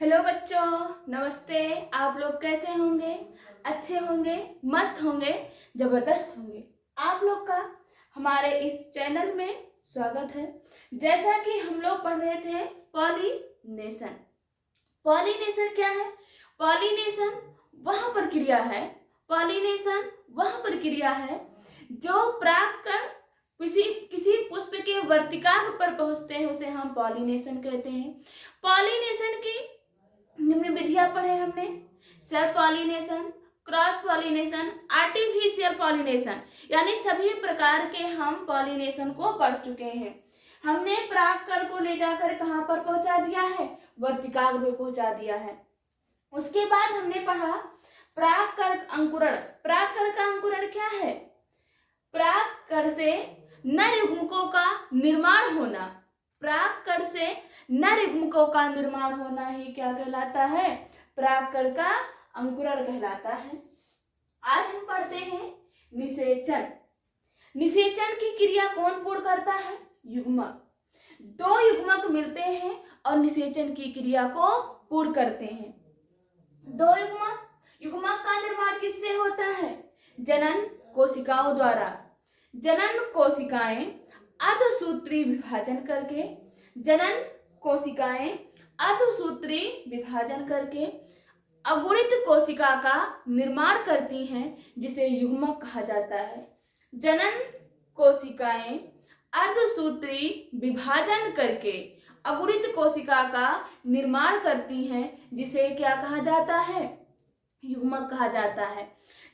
Hello बच्चों, नमस्ते। आप लोग कैसे होंगे? अच्छे होंगे, मस्त होंगे, जबरदस्त होंगे। आप लोग का हमारे इस चैनल में स्वागत है। जैसा कि हम लोग पढ़ रहे थे पॉलिनेशन। पॉलिनेशन क्या है? पॉलिनेशन वह प्रक्रिया है, पॉलिनेशन वह प्रक्रिया है जो परागकण किसी किसी पुष्प के वर्तिकाग्र पर पहुंचते हैं, उसे हम पॉलिनेशन कहते हैं। पॉलिनेशन की निम्न विधियां पढ़े हमने। Self pollination, cross pollination, artificial pollination, यानी सभी प्रकार के हम पॉलिनेशन को पढ़ चुके हैं। हमने परागकण को ले जाकर कहां पर पहुंचा दिया है? वर्तिकाग्र में पहुंचा दिया है। उसके बाद हमने पढ़ा परागकण अंकुरण। परागकण का अंकुरण क्या है? परागकण से नर युग्मकों का निर्माण होना। परागकण से नर युग्मकों का निर्माण होना ही क्या कहलाता है? परागकण का अंकुरण कहलाता है। आज हम पढ़ते हैं निषेचन। निषेचन की क्रिया कौन पूर्ण करता है? युग्मक। दो युग्मक मिलते हैं और निषेचन की क्रिया को पूर्ण करते हैं। दो युग्मक, युग्मक का निर्माण किससे होता है? जनन कोशिकाओं द्वारा। जनन कोशिकाएं अर्धसूत्री विभाजन करके, जनन कोशिकाएं अर्धसूत्री विभाजन करके अगुणित कोशिका का निर्माण करती हैं, जिसे युग्मक कहा जाता है। जनन कोशिकाएं अर्धसूत्री विभाजन करके अगुणित कोशिका का निर्माण करती हैं, जिसे क्या कहा जाता है? युग्मक कहा जाता है।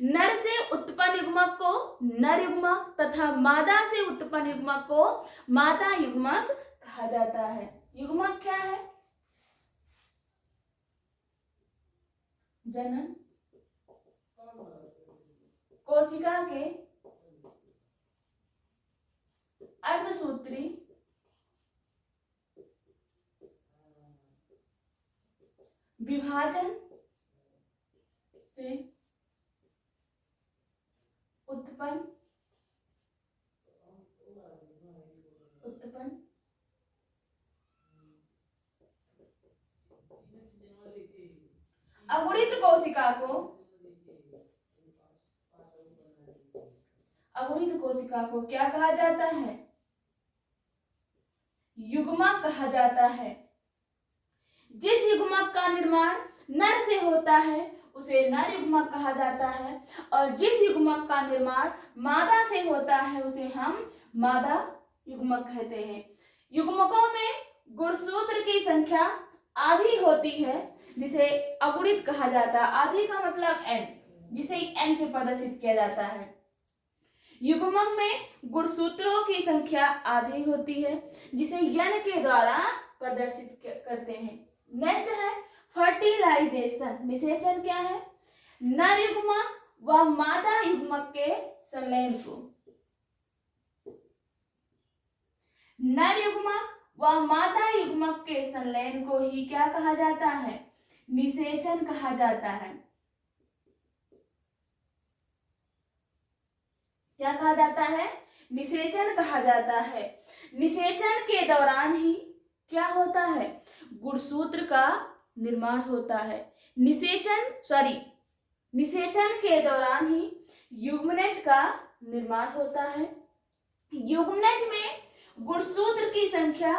नर से उत्पन्न युग्मक को नर युग्मक तथा मादा से उत्पन्न युग्मक को मादा युग्मक कहा जाता है। युग्मक क्या है? जनन कोशिका के अर्धसूत्री विभाजन से उत्पन्न अगुणित कोशिका को क्या कहा जाता है? युग्मक कहा जाता है। जिस युग्मक का निर्माण नर से होता है उसे नर युग्मक कहा जाता है, और जिस युग्मक का निर्माण मादा से होता है उसे हम मादा युग्मक कहते हैं। युग्मकों में गुणसूत्र की संख्या आधी होती है, जिसे अगुणित कहा जाता है। आधी का मतलब n, जिसे n से प्रदर्शित किया जाता है। युग्मक में गुणसूत्रों की संख्या आधी होती है, जिसे n के द्वारा प्रदर्शित करते हैं। नेक्स्ट है फर्टिलाइजेशन। निषेचन क्या है? नर युग्मक व मादा युग्मक के संलयन को, नर युग्मक व मादा युग्मक के संलयन को ही क्या कहा जाता है? निषेचन कहा जाता है। क्या कहा जाता है? निषेचन कहा जाता है। निषेचन के दौरान ही क्या होता है? गुणसूत्र का निर्माण होता है। निषेचन के दौरान ही युग्मनज का निर्माण होता है। युग्मनज में गुणसूत्र की संख्या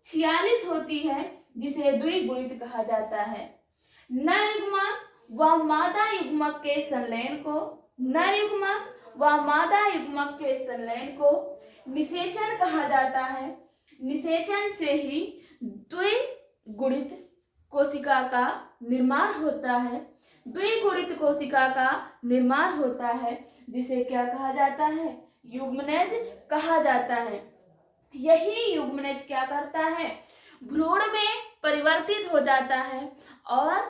46 होती है, जिसे द्विगुणित कहा जाता है। नर युग्मक व मादा युग्मक के संलयन को, नर युग्मक व मादा युग्मक के संलयन को निषेचन कहा जाता है। निषेचन से ही द्विगुणित कोशिका का निर्माण होता है। द्विगुणित कोशिका का निर्माण होता है, जिसे क्या कहा जाता है? युग्मनज कहा जाता है। यही युग्मनज क्या करता है? भ्रूण में परिवर्तित हो जाता है और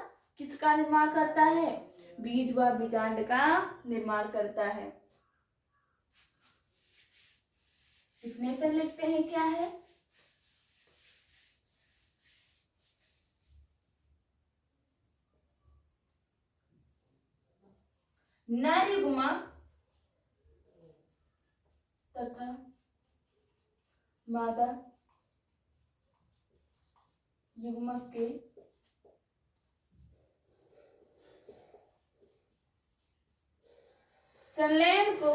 किसका निर्माण करता है? बीज व बीजांड का निर्माण करता है। डिफिनेशन लिखते हैं, क्या है? नर युग्मक तथा मादा युग्मक के संलयन को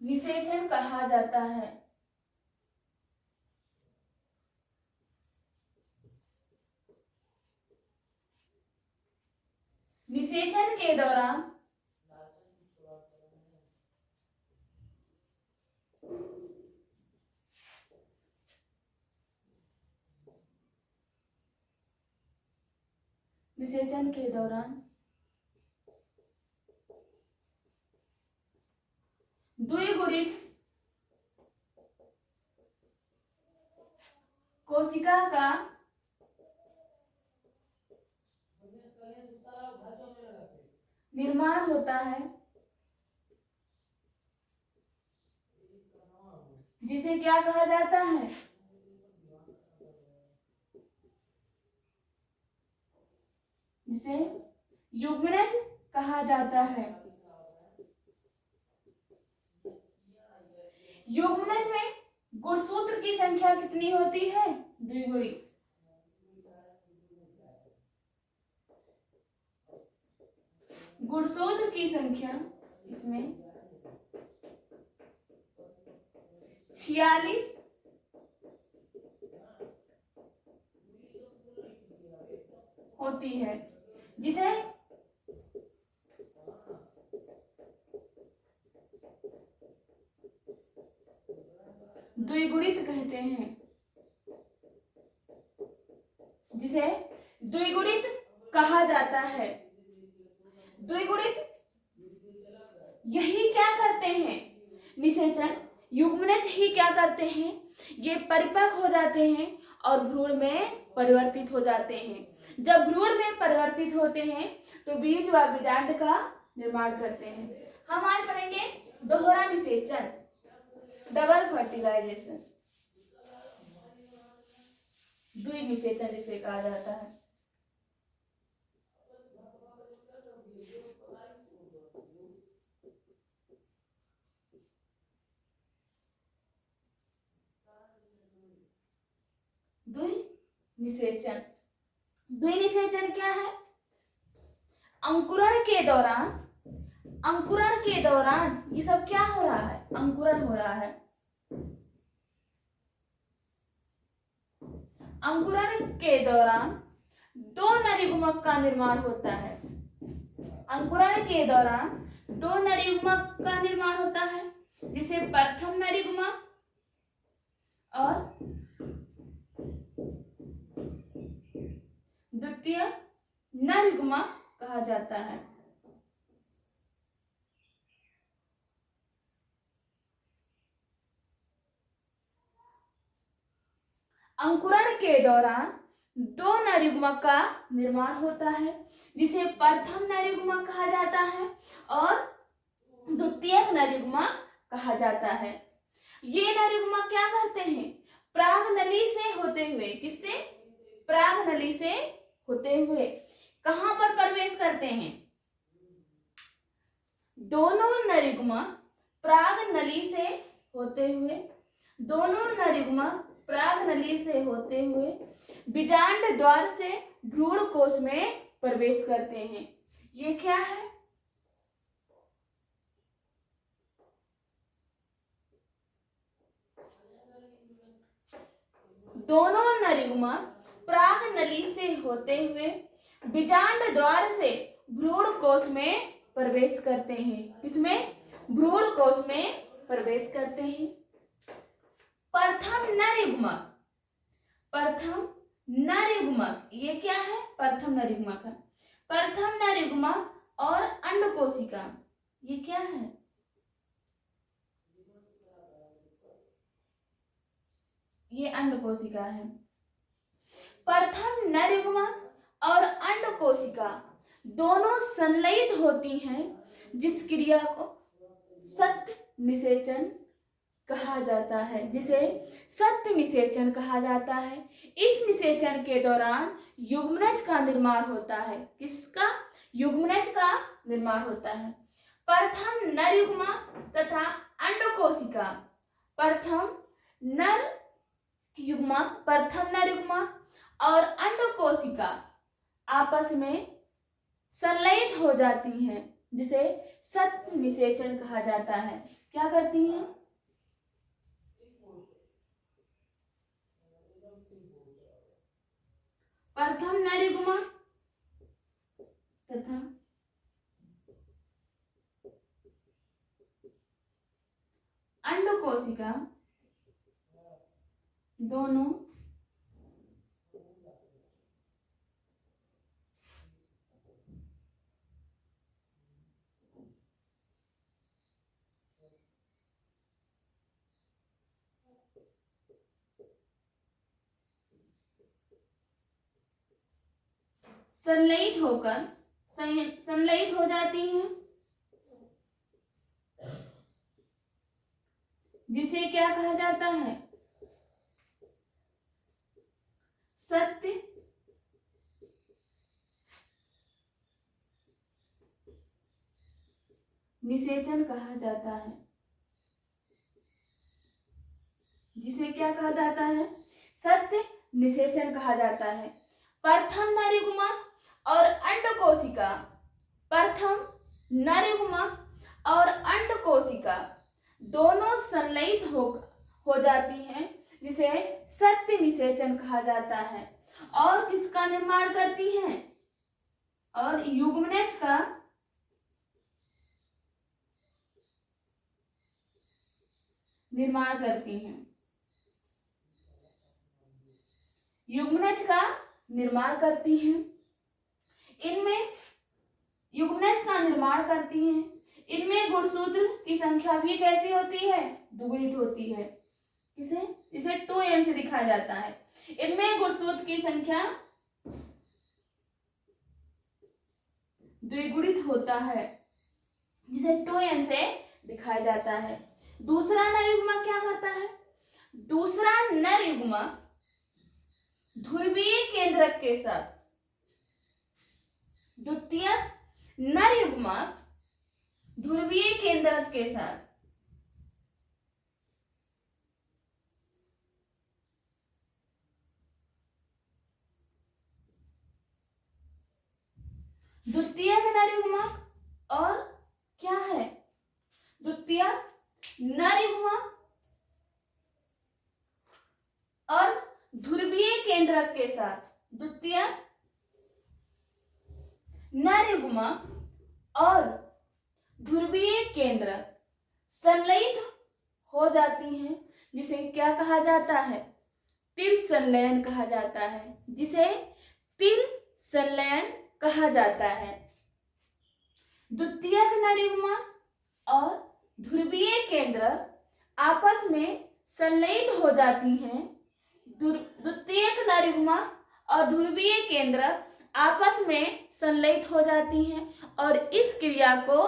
निषेचन कहा जाता है। निषेचन के दौरान द्विगुणित कोशिका का निर्माण होता है, जिसे क्या कहा जाता है? जिसे युग्मनज कहा जाता है। युग्मनज में गुणसूत्र की संख्या कितनी होती है? द्विगुणित। गुणसूत्र की संख्या इसमें 46 होती है, जिसे द्विगुणित कहते हैं। जिसे द्विगुणित कहा जाता है। द्विगुणित यही क्या करते हैं? निषेचन युग्मनज ही क्या करते हैं? ये परिपक्व हो जाते हैं और भ्रूण में परिवर्तित हो जाते हैं। जब भ्रूण में परिवर्तित होते हैं तो बीज व बीजांड का निर्माण करते हैं। हम आज पढ़ेंगे दोहरा निषेचन, डबल फर्टिलाइजेशन, द्विनिषेचन जिसे कहा जाता है। द्विनिषेचन, द्विनिषेचन क्या है? अंकुरण के दौरान ये सब क्या हो रहा है? अंकुरण हो रहा है। अंकुरण के दौरान दो नरयुग्मक का निर्माण होता है। अंकुरण के दौरान दो नरयुग्मक का निर्माण होता है, जिसे प्रथम नरयुग्मक और द्वितीय नरयुग्मक कहा जाता है। अंकुरण के दौरान दो नरयुग्मक का निर्माण होता है, जिसे प्रथम नरयुग्मक कहा जाता है और द्वितीयक नरयुग्मक कहा जाता है। ये नरयुग्मक क्या करते हैं? प्रागनली से होते हुए, किससे? प्रागनली से होते हुए कहां पर प्रवेश करते हैं? दोनों नरयुग्मक प्रागनली से होते हुए, बीजांड द्वार से भ्रूण कोश में प्रवेश करते हैं। ये क्या है? दोनों नरयुग्मक प्रागनली से होते हुए बीजांड द्वार से भ्रूण कोश में प्रवेश करते हैं। किसमें? भ्रूण कोश में प्रवेश करते हैं। प्रथम नरयुग्मक ये क्या है? प्रथम नरयुग्मक है। प्रथम नरयुग्मक और अंडकोशिका ये क्या है? ये अंडकोशिका है। प्रथम नरयुग्मक और अंडकोशिका दोनों संलयित होती हैं, जिस क्रिया को सत्य निषेचन कहा जाता है, जिसे सत्य निषेचन कहा जाता है। इस निषेचन के दौरान युग्मनज का निर्माण होता है। किसका? युग्मनज का निर्माण होता है। प्रथम नरयुग्मक तथा अंडकोशिका, प्रथम नरयुग्मक और अंडकोशिका आपस में संलयित हो जाती हैं, जिसे सत्य निषेचन कहा जाता है। क्या करती हैं? प्रथम नरयुग्मा तथा अंडकोशिका दोनों संलयित हो जाती हैं, जिसे क्या कहा जाता है? सत्य निषेचन कहा जाता है। जिसे क्या कहा जाता है? सत्य निषेचन कहा जाता है। प्रथम नरयुग्मा और अंडकोशिका, प्रथम नरयुग्मा और अंडकोशिका दोनों संलयित हो जाती हैं, जिसे सत्य निषेचन कहा जाता है। और किसका निर्माण करती हैं? और युग्मनज का निर्माण करती हैं। युग्मनज का निर्माण करती हैं। इनमें युग्मनज का निर्माण करती हैं। इनमें गुणसूत्र की संख्या भी कैसी होती है? दुगुणित होती है। किसे? इसे 2n से दिखाया जाता है। इनमें गुणसूत्र की संख्या द्विगुणित होता है, जिसे 2n से दिखाया जाता है। दूसरा नरयुग्मा क्या करता है? दूसरा नरयुग्मा ध्रुवीय केंद्रक के साथ, द्वितीय नरयुग्मा ध्रुवीय केंद्रक के साथ द्वितीय नरयुग्मा और क्या है? द्वितीय नरयुग्मा और ध्रुवीय केंद्रक के साथ, द्वितीय नरयुग्मा और ध्रुवीय केंद्रक संलयित हो जाती हैं, जिसे क्या कहा जाता है? तिर संलयन कहा जाता है। जिसे तिर संलयन कहा जाता है। द्वितीयक नरयुग्मा और ध्रुवीय केंद्रक आपस में संलयित हो जाती हैं। द्वितीयक नरयुग्मा और ध्रुवीय केंद्रक आपस में संलयित हो जाती हैं और इस क्रिया को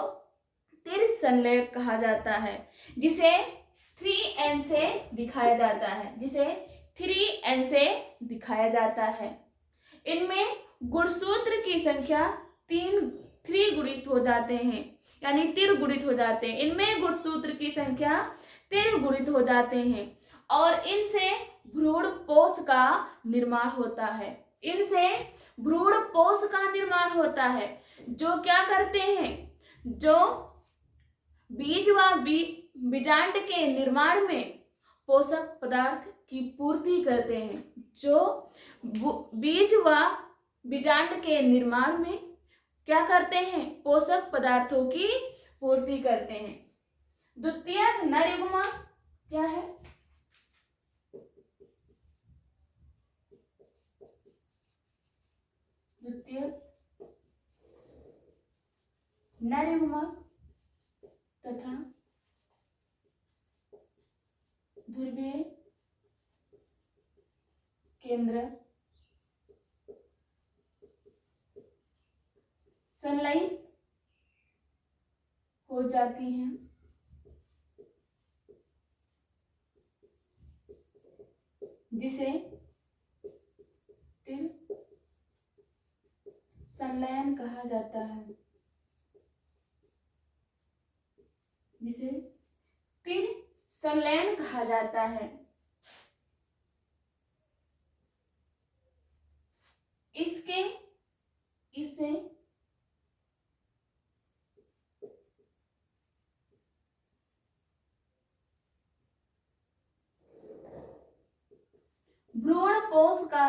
तिर संलयन कहा जाता है, जिसे 3n से दिखाया जाता है। जिसे 3n से दिखाया जाता है। इनमें गुणसूत्र की संख्या 3 गुणित हो जाते हैं, यानी तिर गुणित हो जाते हैं। इनमें गुणसूत्र की संख्या 3 गुणित हो जाते हैं और इनसे भ्रूणपोष का निर्माण होता है। इनसे भ्रूणपोष का निर्माण होता है, जो क्या करते हैं? जो बीज व बीजांड के निर्माण में पोषक पदार्थ की पूर्ति करते हैं। जो बीज व बीजांड के निर्माण में क्या करते हैं? पोषक पदार्थों की पूर्ति करते हैं। द्वितीयक नरयुग्मा क्या है? द्वितीयक नरयुग्मा तथा ध्रुवीय केंद्र संलयित हो जाती हैं, जिसे तिर संलयन कहा जाता है। जिसे तिर संलयन कहा जाता है। इसके इससे भ्रूण कोश का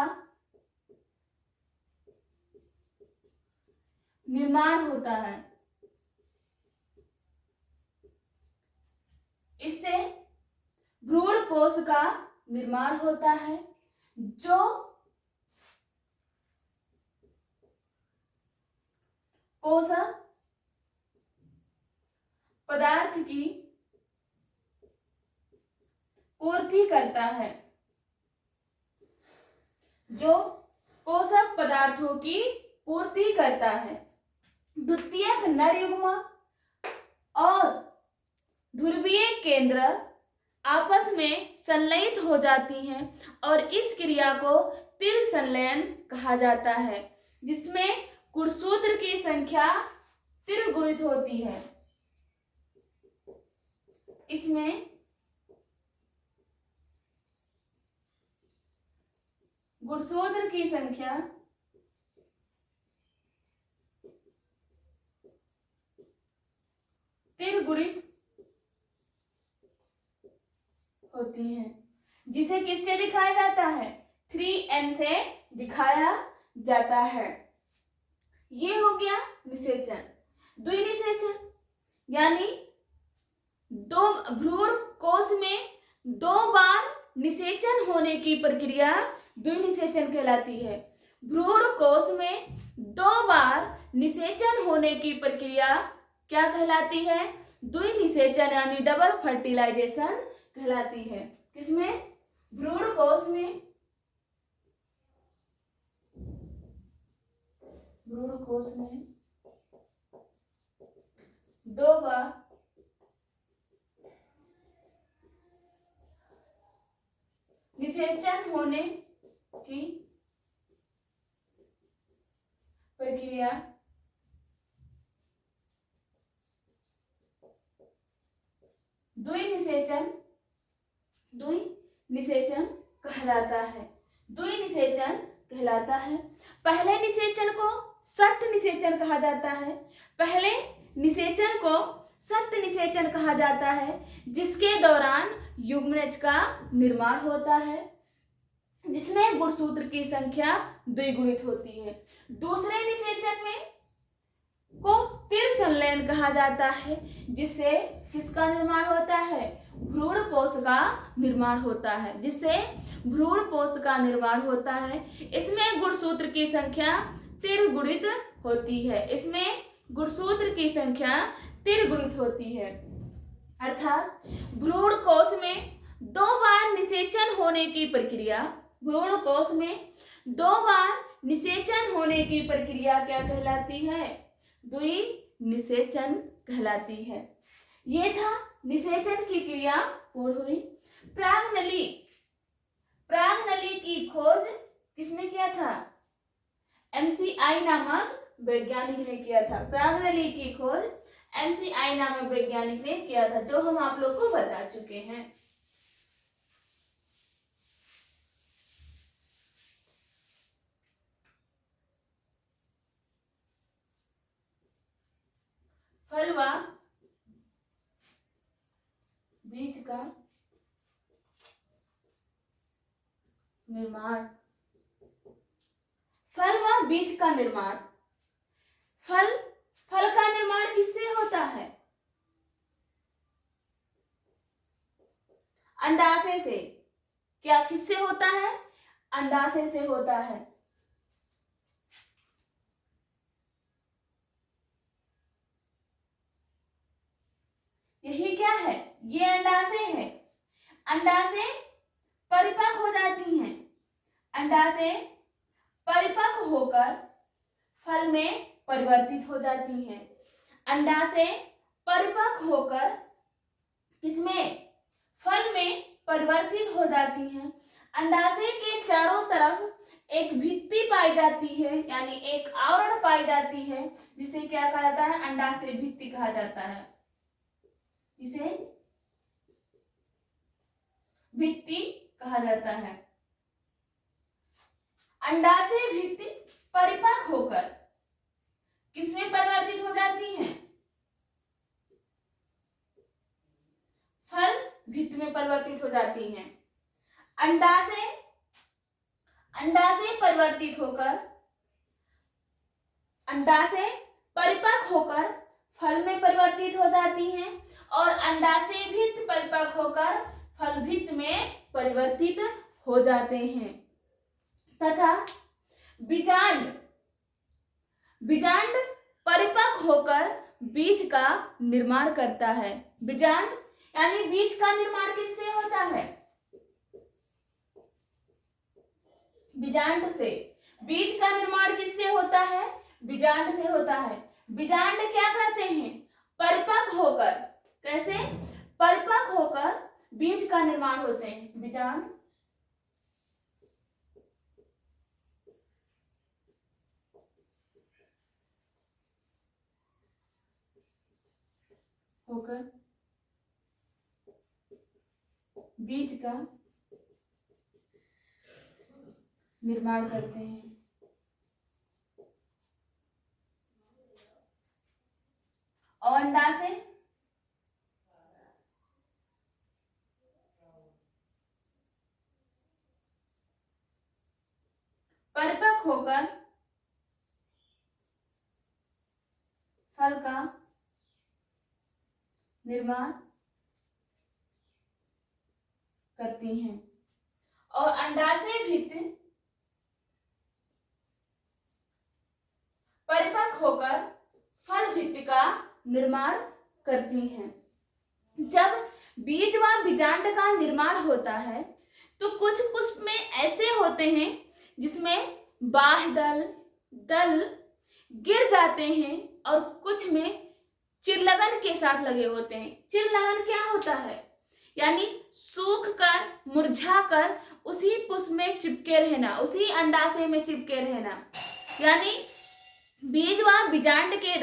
निर्माण होता है। इससे भ्रूण कोश का निर्माण होता है जो पोषक पदार्थ की पूर्ति करता है, जो पोषक पदार्थों की पूर्ति करता है। द्वितीयक नर युग्म और ध्रुवीय केंद्र आपस में संलयित हो जाती हैं और इस क्रिया को तिर संलयन कहा जाता है, जिसमें गुणसूत्र की संख्या तिर गुणित होती है। इसमें गुणसूत्र की संख्या तिर गुणित होती है, जिसे किससे दिखाया जाता है? 3n से दिखाया जाता है। ये हो गया निषेचन। द्विनिषेचन यानी दो भ्रूण कोश में दो बार निषेचन होने की प्रक्रिया द्विनिषेचन कहलाती है। भ्रूण कोश में दो बार निषेचन होने की प्रक्रिया क्या कहलाती है? द्विनिषेचन यानी डबल फर्टिलाइजेशन कहलाती है। किसमें? भ्रूण कोश में दो बार निषेचन होने की प्रक्रिया द्विनिषेचन कहलाता है। द्विनिषेचन कहलाता है। पहले निषेचन को सत्य निषेचन कहा जाता है। पहले निषेचन को सत्य निषेचन कहा जाता है, जिसके दौरान युग्मनज का निर्माण होता है, जिसमें गुणसूत्र की संख्या द्विगुणित होती है। दूसरे निषेचन में को तिर संलयन कहा जाता है, जिससे किसका निर्माण होता है? भ्रूण कोश का निर्माण होता है, जिससे भ्रूण कोश का निर्माण होता है। इसमें गुणसूत्र की संख्या तिर गुणित होती है। इसमें गुणसूत्र की संख्या तिर गुणित होती है, अर्थात भ्रूण कोश में दो बार निषेचन होने की प्रक्रिया भ्रूण कोश में दो बार निषेचन होने की प्रक्रिया क्या कहलाती है? द्विनिषेचन कहलाती है। ये था निषेचन की क्रिया पूर्ण हुई। प्रागनली की खोज किसने किया था? MCI नामक वैज्ञानिक ने किया था। प्रागनली की खोज MCI नामक वैज्ञानिक ने किया था, जो हम आप लोग को बता चुके हैं। फल व बीज का निर्माण। फल व बीज का निर्माण। फल का निर्माण किससे होता है? अंडाशय से। क्या किससे होता है? अंडाशय से होता है। यही क्या है? ये अंडाशय है। अंडाशय परिपक्व हो जाती हैं। अंडाशय परिपक्व होकर फल में परिवर्तित हो जाती हैं। अंडाशय परिपक्व होकर किसमें? फल में परिवर्तित हो जाती हैं। अंडाशय के चारों तरफ एक भित्ति पाई जाती है, यानी एक आवरण पाई जाती है, जिसे क्या कहा जाता है? अंडाशय भित्ति कहा जाता है। इसे भित्ति कहा जाता है। अंडाशय भित्ति परिपक्व होकर किसमें परिवर्तित हो जाती हैं? फल भित्त में परिवर्तित हो जाती हैं। अंडाशय परिवर्तित होकर, अंडाशय परिपक्व होकर फल में परिवर्तित हो जाती हैं और अंडाशय भित्त परिपक्व होकर फल भित्त में परिवर्तित हो जाते हैं। तथा बीजांड परिपक्व होकर बीज का निर्माण करता है। बीजांड यानी बीज का निर्माण किससे होता है? बीजांड से। बीज का निर्माण किससे होता है? बीजांड से होता है। बीजांड क्या करते हैं? परिपक्व होकर, कैसे? परिपक्व होकर बीज का निर्माण होते हैं। बीजांड होकर बीज का निर्माण करते हैं। और अंडाशय परिपक्व होकर फल का निर्माण करती हैं। और अंडाशय भित्त परिपक्व होकर फल भित्त का निर्माण करती हैं। जब बीज व बीजांड का निर्माण होता है तो कुछ पुष्प में ऐसे होते हैं जिसमें बाह्य दल गिर जाते हैं और कुछ में चिरलगन के साथ लगे होते हैं। चिरलगन क्या होता है? यानी सूख कर, मुरझा कर उसी पुष्प में चिपके रहना, उसी अंडाशय में चिपके रहना। यानी बीज व बीजांड के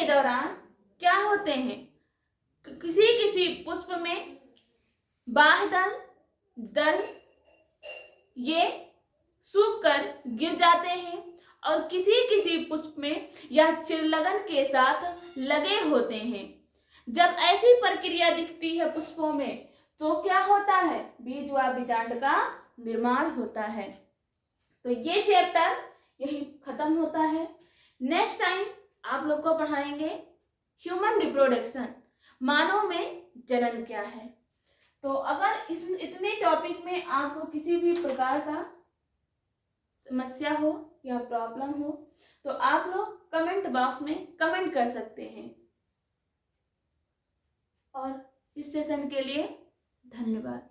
दौरान क्या होते हैं? किसी पुष्प में बाह्य दल ये सूख कर गिर जाते हैं और किसी पुष्प में यह चिरलगन के साथ लगे होते हैं। जब ऐसी प्रक्रिया दिखती है पुष्पों में तो क्या होता है? बीज व बीजांड का निर्माण होता है। तो ये चैप्टर यही खत्म होता है। नेक्स्ट टाइम आप लोग को पढ़ाएंगे ह्यूमन रिप्रोडक्शन, मानव में जनन क्या है। तो अगर इतने टॉपिक में आपको किसी भी प्रकार का समस्या हो या प्रॉब्लम हो तो आप लोग कमेंट बॉक्स में कमेंट कर सकते हैं। और इस सेशन के लिए धन्यवाद।